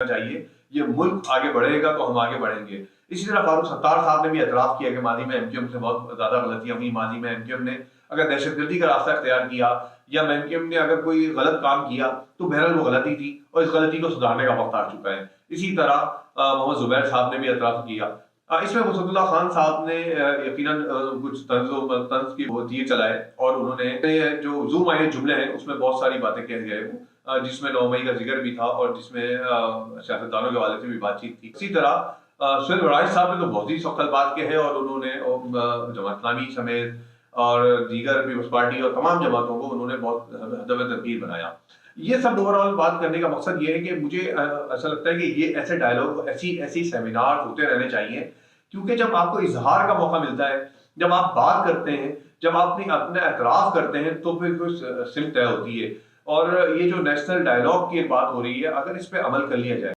चाहिए। ये मुल्क आगे बढ़ेगा तो हम आगे बढ़ेंगे। इसी तरह फारूक सत्तार साहब ने भी एतराफ़ किया कि माजी में एमक्यूएम से बहुत ज़्यादा गलतियाँ हुई। माजी में एमक्यूएम ने अगर दहशतगर्दी का रास्ता इख्तियार किया या एमक्यूएम ने अगर कोई गलत काम किया तो बहरहाल वो गलती थी और इस गलती को सुधारने का वक्त आ चुका है। इसी तरह मोहम्मद जुबैर साहब ने भी एतराफ़ किया। इसमें मुसद्दुल्लाह खान साहब ने यकीनन कुछ तंज की वो तीर चलाए और उन्होंने जो ज़ूम आए जुमले हैं उसमें बहुत सारी बातें कह गए, जिसमें 9 मई का जिक्र भी था और जिसमें सियासतदानों के हवाले से भी बातचीत थी। इसी तरह सुहेल वड़ाइच साहब ने तो बहुत ही सख्त बात कही है और उन्होंने जमात इस्लामी समेत और दीगर पीपल्स पार्टी और तमाम जमातों को उन्होंने बहुत हदफ तनकीद बनाया। ये सब ओवरऑल बात करने का मकसद ये है कि मुझे ऐसा लगता है कि ये ऐसे डायलॉग ऐसी सेमिनार होते रहने चाहिए, क्योंकि जब आपको इजहार का मौका मिलता है, जब आप बात करते हैं, जब आप अपना एतराफ़ करते हैं तो फिर कुछ सिमत तय होती है। और ये जो नेशनल डायलॉग की बात हो रही है, अगर इस पर अमल कर लिया जाए